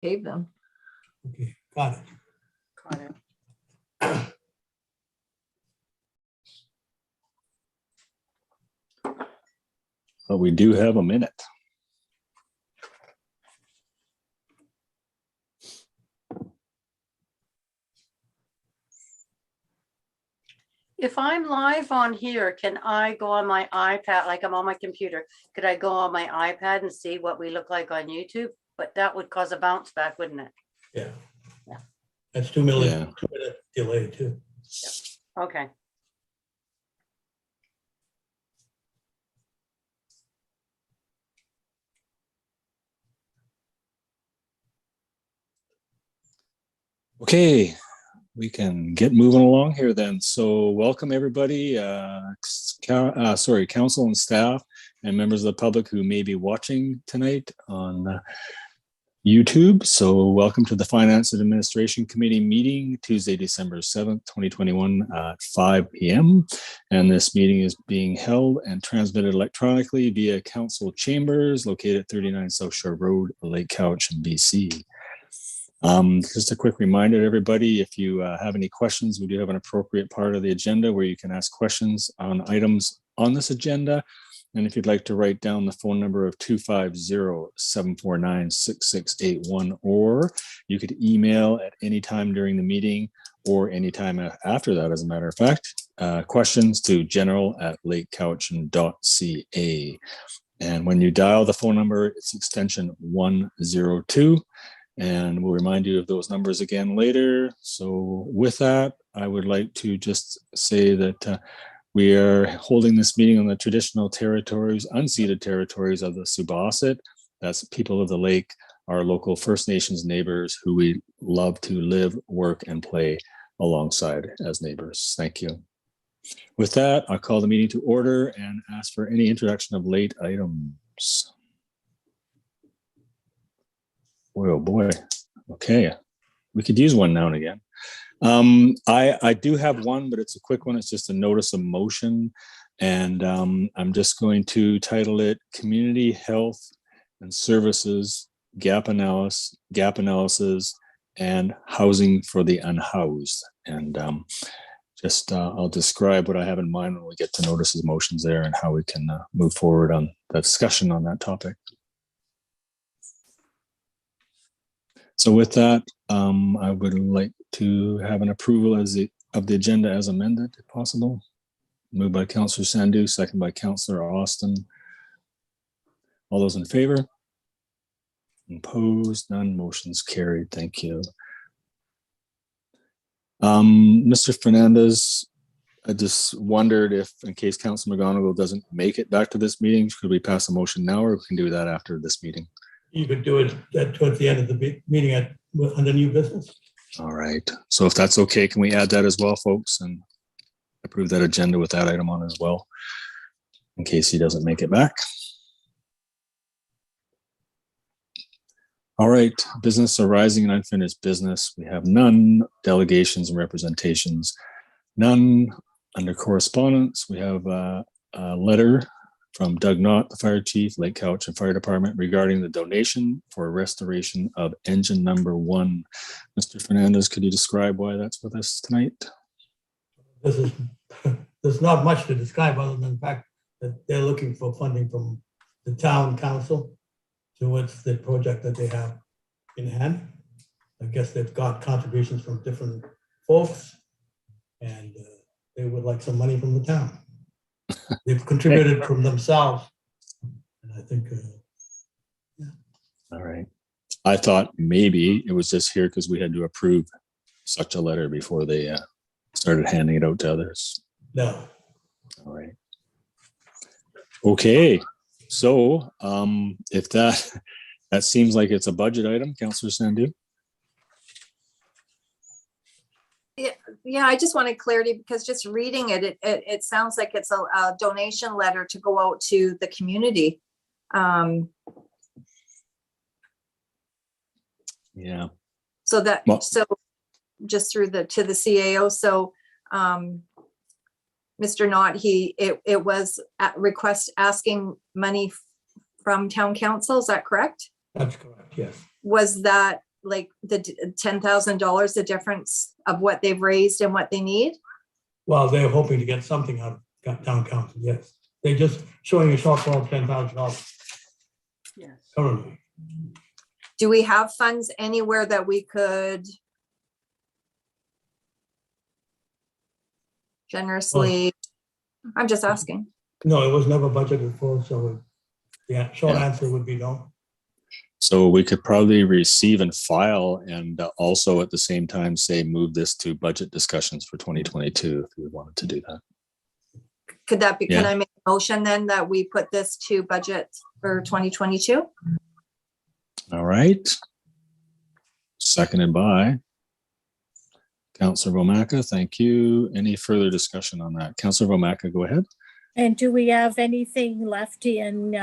pave them. Okay, got it. Got it. But we do have a minute. If I'm live on here, can I go on my iPad, like I'm on my computer? Could I go on my iPad and see what we look like on YouTube? But that would cause a bounce back, wouldn't it? Yeah. Yeah. That's 2 minute, Yeah. 2 minute delay too. Okay. Okay, we can get moving along here then. So welcome everybody, council and staff and members of the public who may be watching tonight on YouTube. So welcome to the Finance and Administration Committee meeting, Tuesday, December 7th, 2021 at 5 p.m. And this meeting is being held and transmitted electronically via council chambers located at 39 South Shore Road, Lake Cowichan, BC. Just a quick reminder to everybody, if you have any questions, we do have an appropriate part of the agenda where you can ask questions on items on this agenda. And if you'd like to write down the phone number of 250-749-6681, or you could email at any time during the meeting or anytime after that, as a matter of fact, questions to general@lakecowichan.ca. And when you dial the phone number, it's extension 102. And we'll remind you of those numbers again later. So with that, I would like to just say that we are holding this meeting on the traditional territories, unceded territories of the Subasset. That's people of the lake, our local First Nations neighbors who we love to live, work, and play alongside as neighbors. Thank you. With that, I'll call the meeting to order and ask for any introduction of late items. Oh boy. Okay. We could use one now and again. I do have one, but it's a quick one. It's just a notice of motion. And I'm just going to title it Community Health and Services Gap Analysis and Housing for the Unhoused. And I'll describe what I have in mind when we get to notices of motions there and how we can move forward on the discussion on that topic. So with that, I would like to have an approval of the agenda as amended, if possible. Moved by Councillor Sandhu, second by Councillor Austin. All those in favor? Opposed? None. Motion's carried. Thank you. Mr. Fernandez, I just wondered if, in case Councillor McGonigal doesn't make it back to this meeting, could we pass a motion now, or we can do that after this meeting? You could do it towards the end of the meeting under new business. All right. So if that's okay, can we add that as well, folks, and approve that agenda with that item on as well, in case he doesn't make it back? All right. Business arising and unfinished business. We have none. Delegations and representations, none. Under correspondence, we have a letter from Doug Knott, the fire chief, Lake Cowichan Fire Department, regarding the donation for restoration of engine number 1. Mr. Fernandez, could you describe why that's with us tonight? There's not much to describe other than the fact that they're looking for funding from the town council towards the project that they have in hand. I guess they've got contributions from different folks, and they would like some money from the town. They've contributed from themselves, and I think, yeah. All right. I thought maybe it was just here because we had to approve such a letter before they started handing it out to others. No. All right. Okay. So if that seems like it's a budget item, Councillor Sandhu. Yeah, I just wanted clarity because just reading it sounds like it's a donation letter to go out to the community. Yeah. So that, well, so just through to the CAO. So Mr. Knott, it was at request asking money from town council. Is that correct? That's correct. Yes. Was that like the $10,000, the difference of what they've raised and what they need? Well, they're hoping to get something out of town council, yes. They're just showing a shortfall of $10,000 Yes. currently. Do we have funds anywhere that we could generously? I'm just asking. No, it was never budgeted for, so the short Yeah. answer would be no. So we could probably receive and file and also at the same time say, move this to budget discussions for 2022 if we wanted to do that. Could that be, can Yeah. I make a motion then that we put this to budget for 2022? All right. Seconded by Councillor Vomaka. Thank you. Any further discussion on that? Councillor Vomaka, go ahead. And do we have anything left in,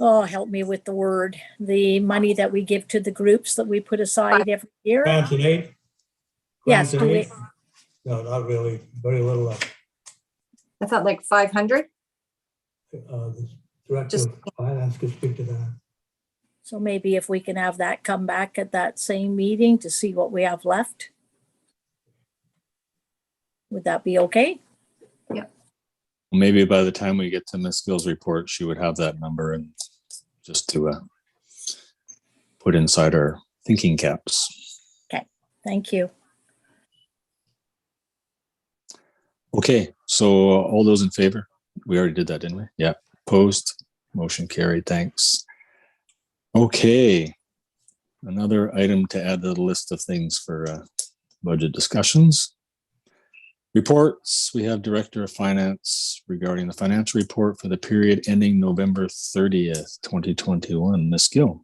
oh, help me with the word, the money that we give to the groups that we put aside every year? Grants and aid? Yes, Grants and do we, aid? No, not really, very little left. I thought like 500. The director Just- of finance could speak to that. so maybe if we can have that come back at that same meeting to see what we have left? Would that be okay? Maybe by the time we get to Ms. Gill's report, she would have that number and just to put inside our thinking caps. Thank you. Okay, so all those in favor? We already did that, didn't we? Yeah. Opposed? Motion carried. Thanks. Okay. Another item to add to the list of things for budget discussions. Reports. We have Director of Finance regarding the financial report for the period ending November 30th, 2021. Ms. Gill.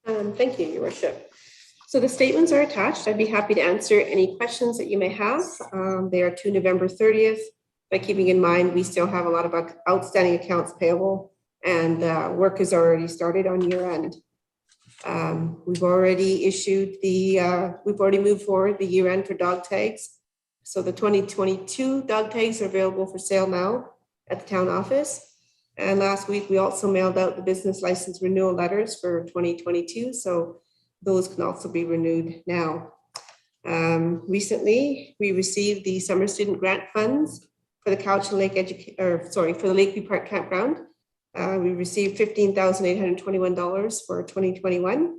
Thank you, Your Worship. So the statements are attached. I'd be happy to answer any questions that you may have. They are to November 30th, by keeping in mind we still have a lot of outstanding accounts payable and work has already started on year end. We've already issued we've already moved forward the year end for dog tags. So the 2022 dog tags are available for sale now at the town office. And last week, we also mailed out the business license renewal letters for 2022. So those can also be renewed now. Recently, we received the summer student grant funds for the Couch and Lake for the Lakeview Park Campground. We received $15,821 for 2021.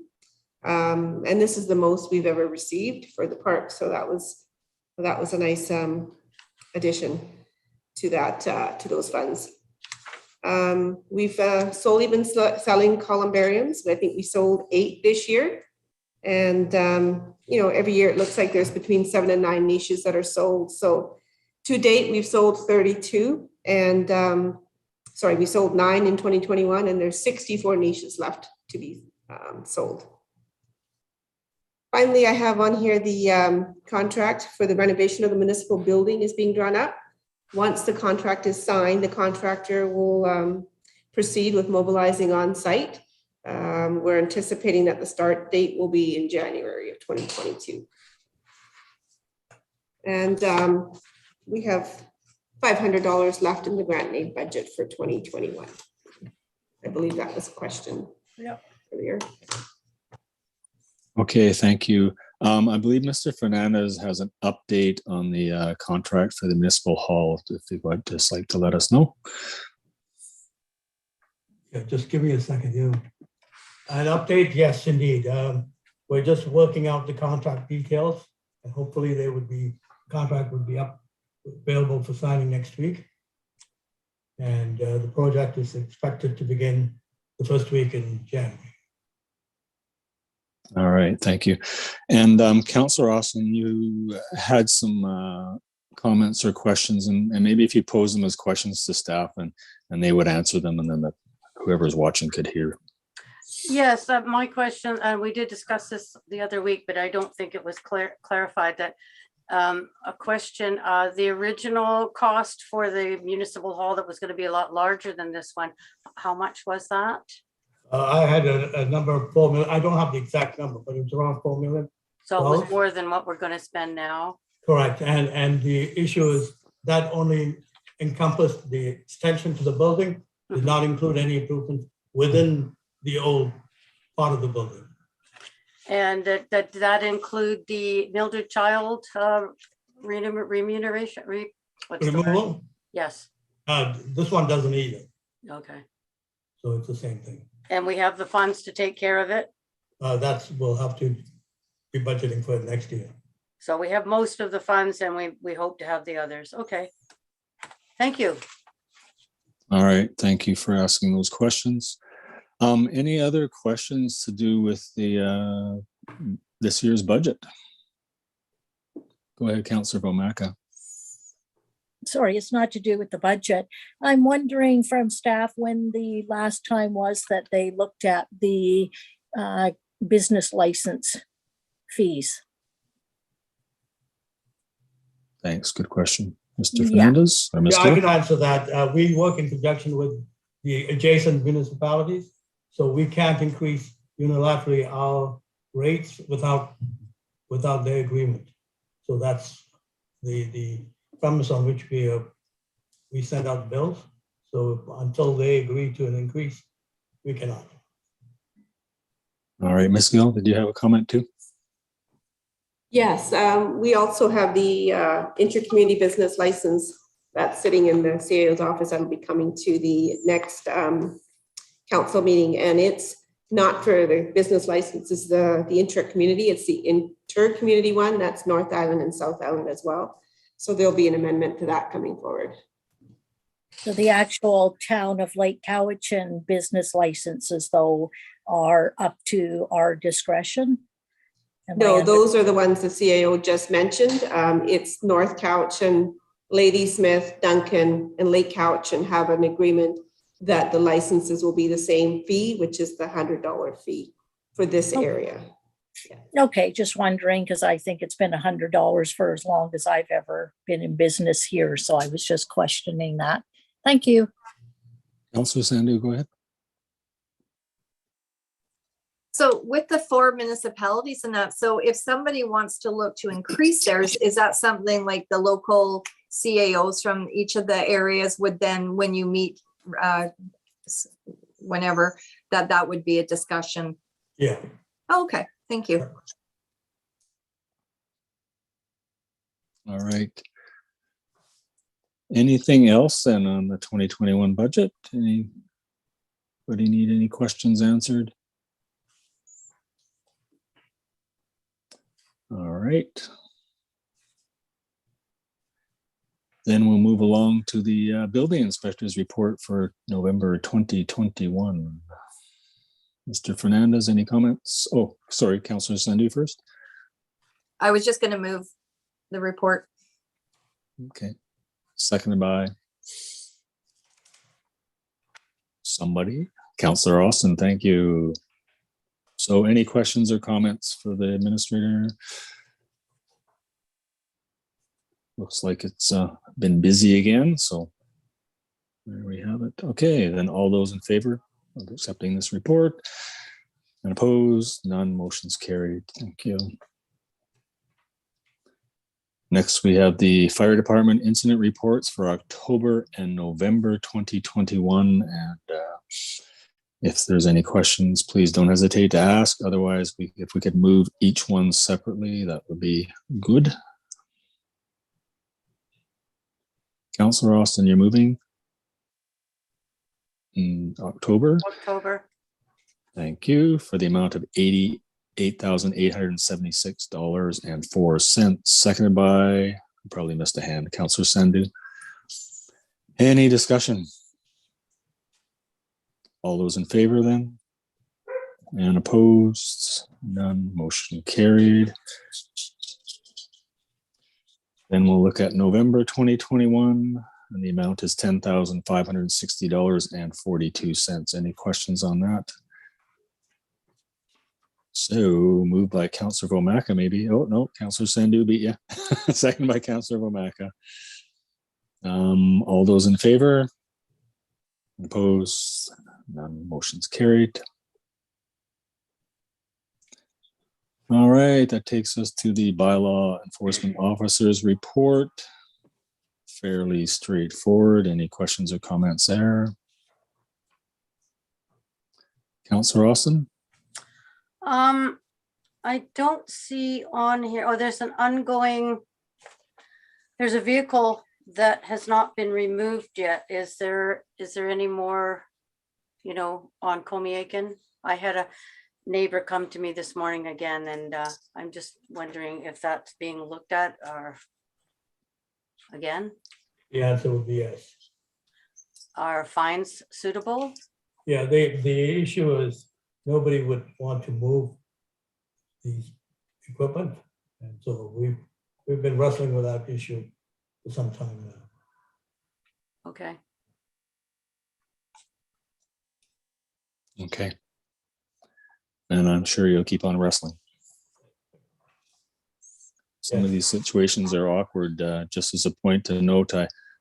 And this is the most we've ever received for the park. So that was a nice addition to that, to those funds. We've solely been selling columbariums. I think we sold 8 this year. And, every year it looks like there's between 7 and 9 niches that are sold. So to date, we've sold 32 and, we sold 9 in 2021 and there's 64 niches left to be sold. Finally, I have on here the contract for the renovation of the municipal building is being drawn up. Once the contract is signed, the contractor will proceed with mobilizing on site. We're anticipating that the start date will be in January of 2022. And we have $500 left in the grant aid budget for 2021. I believe that was a question earlier. Okay, thank you. I believe Mr. Fernandez has an update on the contract for the municipal hall. If you would just like to let us know. Yeah, just give me a second. An update, yes, indeed. We're just working out the contract details and hopefully contract would be available for signing next week. And the project is expected to begin the first week in January. All right, thank you. And Councillor Austin, you had some comments or questions, and maybe if you pose them as questions to staff and they would answer them, and then whoever's watching could hear. Yes, my question, and we did discuss this the other week, but I don't think it was clarified that a question, the original cost for the municipal hall that was going to be a lot larger than this one, how much was that? I had a number of 4 million. I don't have the exact number, but it was around 4 million. So it was more than what we're going to spend now? Correct. And the issue is that only encompassed the extension to the building, did not include any improvements within the old part of the building. And that include the Mildred Child remuneration? What's the word? Removal, Yes, this one doesn't either, okay. so it's the same thing. And we have the funds to take care of it? We'll have to be budgeting for it next year. So we have most of the funds and we hope to have the others. Okay. Thank you. All right, thank you for asking those questions. Any other questions to do with the this year's budget? Go ahead, Councillor Vomaka. Sorry, it's not to do with the budget. I'm wondering from staff when the last time was that they looked at the business license fees. Thanks, good question. Mr. Yeah. Fernandez or Yeah, I Mr. can answer that. We work in conjunction with the adjacent municipalities, so we can't increase unilaterally our rates without their agreement. So that's the premise on which we send out bills. So until they agree to an increase, we cannot. All right, Ms. Gill, did you have a comment too? Yes, we also have the intercommunity business license that's sitting in the CAO's office. That'll be coming to the next council meeting, and it's not for the business license, it's the intercommunity. It's the intercommunity one, that's North Island and South Island as well. So there'll be an amendment to that coming forward. So the actual town of Lake Cowichan business licenses though are up to our discretion? Am I No, under- those are the ones the CAO just mentioned. It's North Cowichan, Ladysmith, Duncan, and Lake Cowichan have an agreement that the licenses will be the same fee, which is the $100 fee for this area. Okay, just wondering, because I think it's been $100 for as long as I've ever been in business here. So I was just questioning that. Thank you. Councillor Sandu, go ahead. So with the 4 municipalities and that, so if somebody wants to look to increase theirs, is that something like the local CAOs from each of the areas would then, when you meet whenever, that would be a discussion? Yeah. Oh, okay, thank you. All right. Anything else then on the 2021 budget? Anybody need any questions answered? All right. Then we'll move along to the building inspector's report for November 2021. Mr. Fernandez, any comments? Oh, sorry, Councillor Sandu first. I was just going to move the report. Okay. Seconded by somebody. Councillor Austin, thank you. So any questions or comments for the administrator? Looks like it's been busy again, so there we have it. Okay, then all those in favor of accepting this report and opposed, none, motion's carried. Thank you. Next, we have the fire department incident reports for October and November 2021. And if there's any questions, please don't hesitate to ask. Otherwise, if we could move each one separately, that would be good. Councillor Austin, you're moving in October. October. Thank you, for the amount of $88,876.04. Seconded by, I probably missed a hand, Councillor Sandu. Any discussion? All those in favor then? And opposed? None. Motion carried. Then we'll look at November 2021, and the amount is $10,560.42. Any questions on that? So moved by Councillor Vomaka, maybe. Oh, no, Councillor Sandu beat you. Second by Councillor Vomaka. All those in favor? Opposed? None. Motion's carried. All right, that takes us to the bylaw enforcement officer's report. Fairly straightforward. Any questions or comments there? Councillor Austin? I don't see on here, oh, there's an ongoing, there's a vehicle that has not been removed yet. Is there any more, on Comey? I had a neighbor come to me this morning again, and I'm just wondering if that's being looked at or again, The answer would be yes. are fines suitable? Yeah, the issue is nobody would want to move these equipment. And so we've been wrestling with that issue for some time now. Okay. Okay. And I'm sure you'll keep on wrestling. Some of these situations are awkward. Just as a point to note,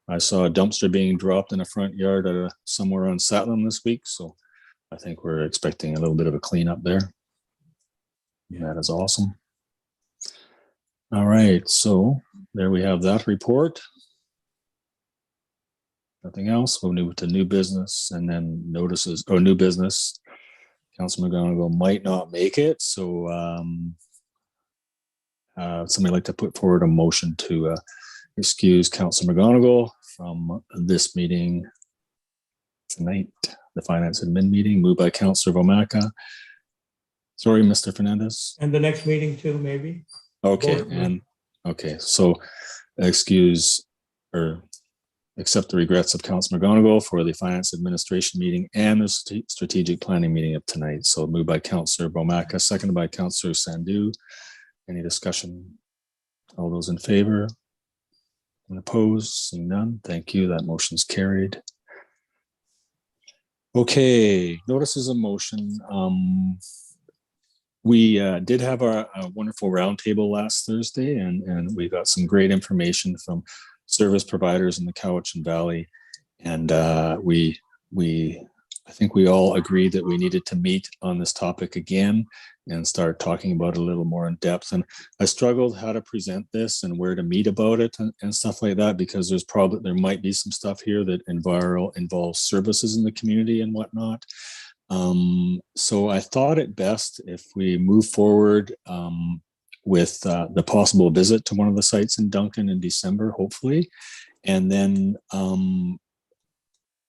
I saw a dumpster being dropped in a front yard at somewhere on Satlam this week. So I think we're expecting a little bit of a cleanup there. That is awesome. All right, so there we have that report. Nothing else. We'll move to new business and then notices or new business. Councilor McGonigal might not make it, so somebody like to put forward a motion to excuse Councilor McGonigal from this meeting tonight, the Finance Admin meeting, moved by Councilor Vomaka. Sorry, Mr. Fernandez. And the next meeting too, maybe? Okay, Board. and okay, so excuse or accept the regrets of Councilor McGonigal for the Finance Administration meeting and the Strategic Planning meeting of tonight. So moved by Councilor Vomaka, seconded by Councilor Sandhu. Any discussion? All those in favor? And opposed? Seeing none. Thank you. That motion's carried. Okay, notices of motion. We did have a wonderful roundtable last Thursday, and we got some great information from service providers in the Cowichan Valley. And I think we all agreed that we needed to meet on this topic again and start talking about it a little more in depth. And I struggled how to present this and where to meet about it and stuff like that, because there might be some stuff here that involves services in the community and whatnot. So I thought it best if we move forward with the possible visit to one of the sites in Duncan in December, hopefully. And then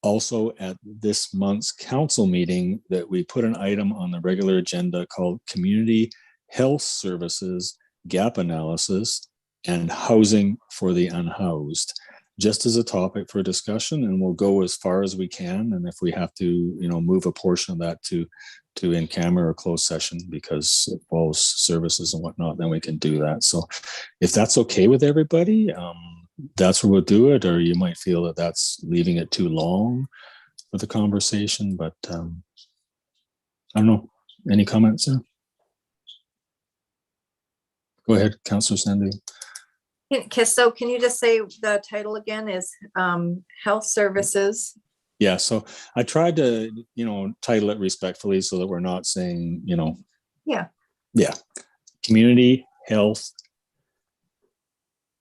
also at this month's council meeting that we put an item on the regular agenda called Community Health Services Gap Analysis and Housing for the Unhoused, just as a topic for discussion, and we'll go as far as we can. And if we have to, move a portion of that to in camera or closed session because it involves services and whatnot, then we can do that. So if that's okay with everybody, that's where we'll do it. Or you might feel that that's leaving it too long for the conversation, but I don't know. Any comments there? Go ahead, Councillor Sandhu. So can you just say the title again is Health Services? Yeah, so I tried to, title it respectfully so that we're not saying, Yeah. Community Health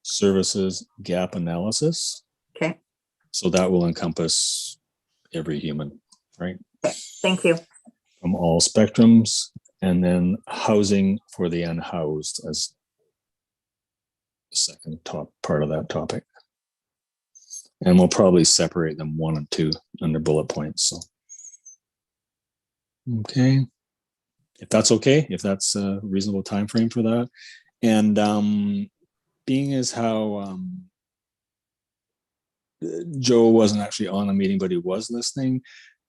Services Gap Analysis. Okay. So that will encompass every human, right? Thank you. From all spectrums, and then housing for the unhoused as the second top part of that topic. And we'll probably separate them 1 and 2 under bullet points. So, okay. If that's okay, if that's a reasonable time frame for that. And being as how Joe wasn't actually on the meeting, but he was listening,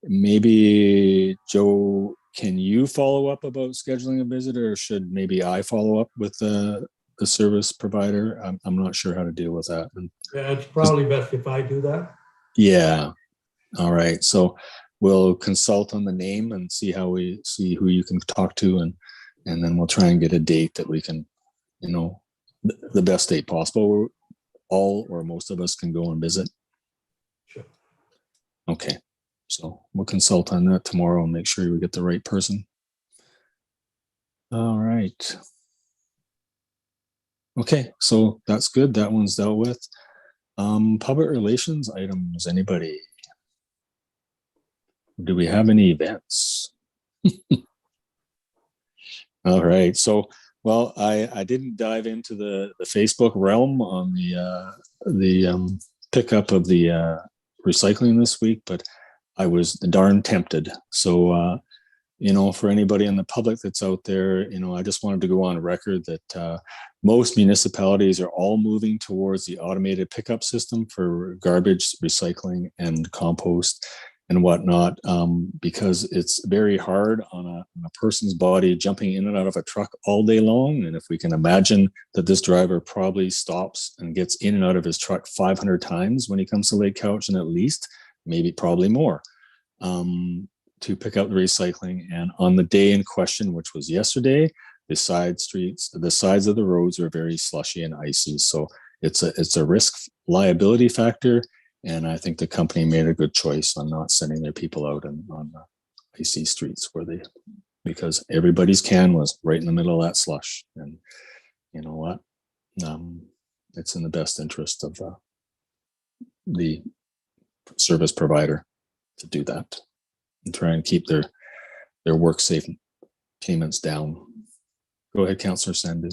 maybe Joe, can you follow up about scheduling a visit, or should maybe I follow up with the service provider? I'm not sure how to deal with that. Yeah, it's probably best if I do that. Yeah. All right. So we'll consult on the name and see who you can talk to, and then we'll try and get a date that we can, the best date possible where all or most of us can go and visit. Sure. Okay. So we'll consult on that tomorrow and make sure we get the right person. All right. Okay, so that's good. That one's dealt with. Public relations items, anybody? Do we have any events? All right. So, well, I didn't dive into the Facebook realm on the pickup of the recycling this week, but I was darn tempted. So, for anybody in the public that's out there, I just wanted to go on record that most municipalities are all moving towards the automated pickup system for garbage, recycling, and compost and whatnot, because it's very hard on a person's body jumping in and out of a truck all day long. And if we can imagine that this driver probably stops and gets in and out of his truck 500 times when he comes to Lake Cowichan, at least, maybe probably more, to pick up the recycling. And on the day in question, which was yesterday, the sides of the roads are very slushy and icy. So it's a risk liability factor. And I think the company made a good choice on not sending their people out on the icy streets because everybody's can was right in the middle of that slush. And you know what? It's in the best interest of the service provider to do that and try and keep their work safe payments down. Go ahead, Councillor Sandu.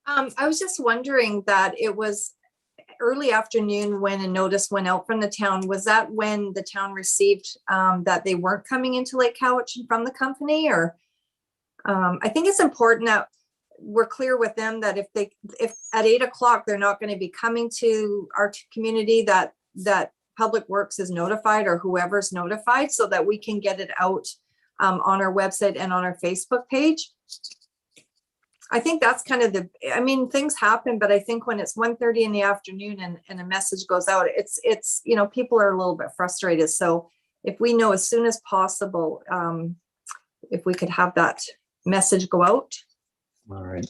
I was just wondering that it was early afternoon when a notice went out from the town. Was that when the town received that they weren't coming into Lake Cowichan from the company? Or I think it's important that we're clear with them that if at 8 o'clock they're not going to be coming to our community, that Public Works is notified or whoever's notified, so that we can get it out on our website and on our Facebook page. I think that's kind of things happen, but I think when it's 1:30 in the afternoon and a message goes out, it's people are a little bit frustrated. So if we know as soon as possible, if we could have that message go out. All right.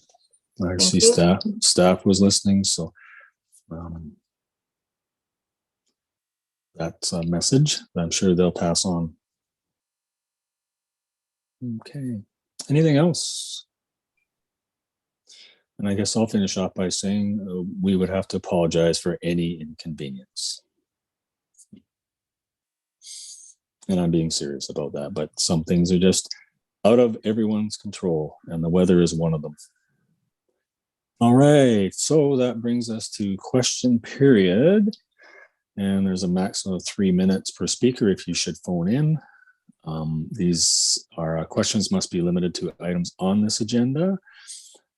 I see staff was listening, so that's a message that I'm sure they'll pass on. Okay. Anything else? And I guess I'll finish off by saying we would have to apologize for any inconvenience. And I'm being serious about that, but some things are just out of everyone's control, and the weather is one of them. All right, so that brings us to question period. And there's a maximum of 3 minutes per speaker if you should phone in. These are questions must be limited to items on this agenda.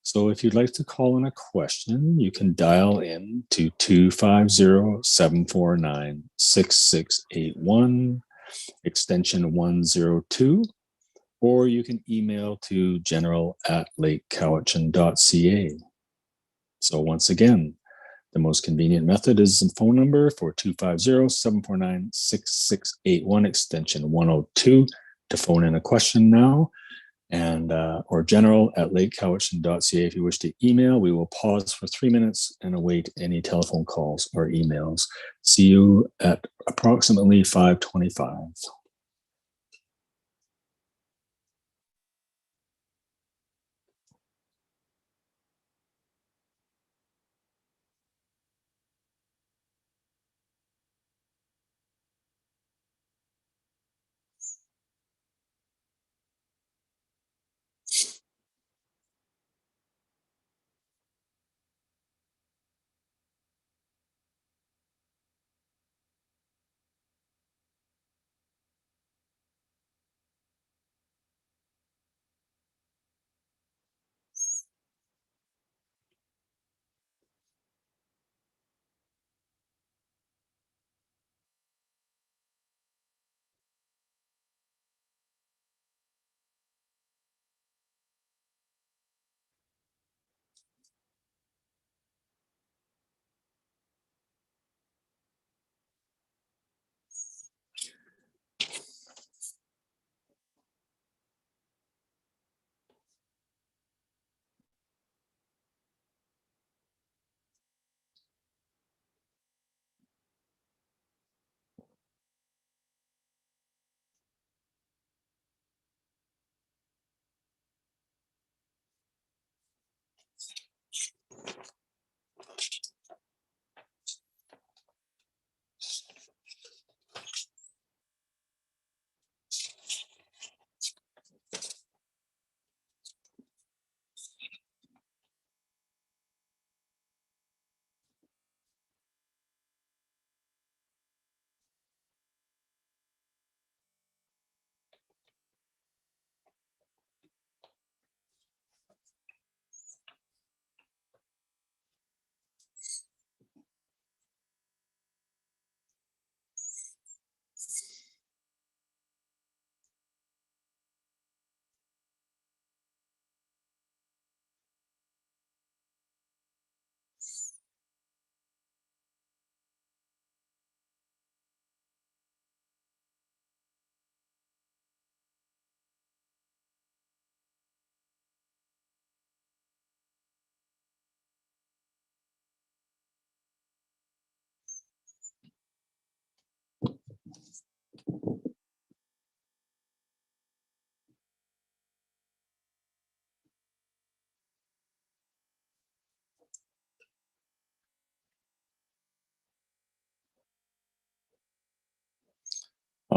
So if you'd like to call in a question, you can dial in to 250-749-6681, extension 102, or you can email to general@lakecowichan.ca. So once again, the most convenient method is the phone number for 250-749-6681, extension 102, to phone in a question now, and or general@lakecowichan.ca if you wish to email. We will pause for 3 minutes and await any telephone calls or emails. See you at approximately 5:25.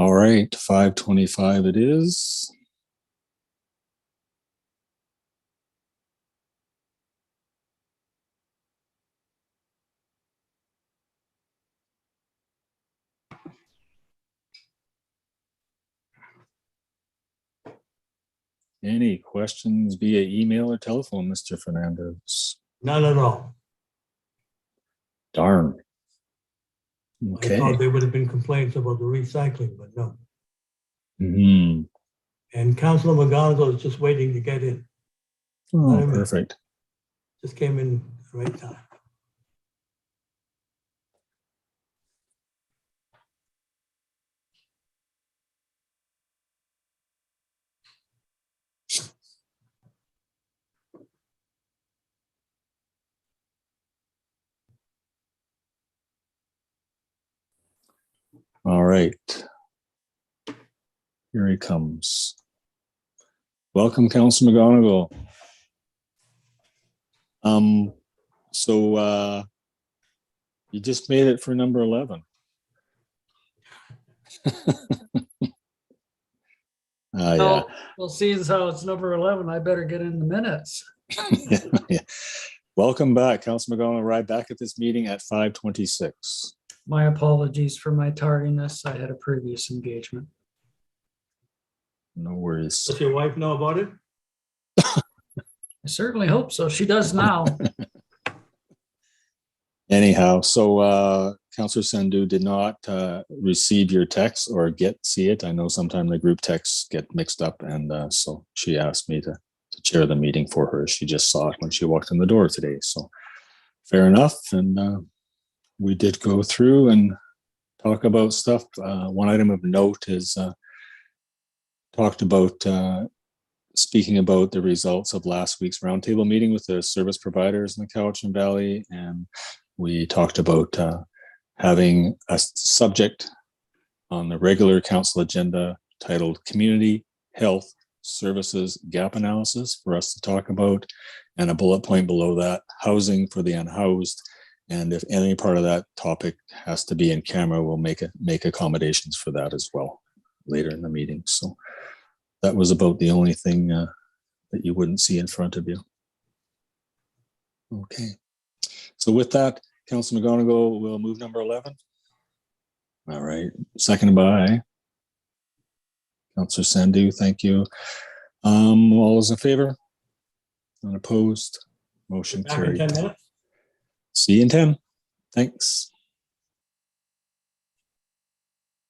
All right, 5:25 it is. Any questions via email or telephone, Mr. Fernandez? None at all. Darn. I Okay. thought there would have been complaints about the recycling, but no. Mhm. And Councilor McGonigal is just waiting to get in. Oh, Let him in. perfect. Just came in at the right time. All right. Here he comes. Welcome, Councilor McGonigal. So you just made it for number 11. Yeah. Well, seeing as how it's number 11, I better get in the minutes. Yeah. Welcome back, Councilor McGonigal. Right back at this meeting at 5:26. My apologies for my tardiness. I had a previous engagement. No worries. Does your wife know about it? I certainly hope so. She does now. Anyhow, so Councillor Sandhu did not receive your text or see it. I know sometimes the group texts get mixed up, and so she asked me to chair the meeting for her. She just saw it when she walked in the door today. So fair enough. And we did go through and talk about stuff. One item of note is talked about speaking about the results of last week's roundtable meeting with the service providers in the Cowichan Valley. And we talked about having a subject on the regular council agenda titled Community Health Services Gap Analysis for us to talk about, and a bullet point below that, housing for the unhoused. And if any part of that topic has to be in camera, we'll make accommodations for that as well later in the meeting. So that was about the only thing that you wouldn't see in front of you. Okay. So with that, Councilor McGonigal will move number 11. All right. Seconded by Councilor Sandhu. Thank you. All those in favor? Unopposed? Motion Back in carried. 10 minutes. See you in 10. Thanks.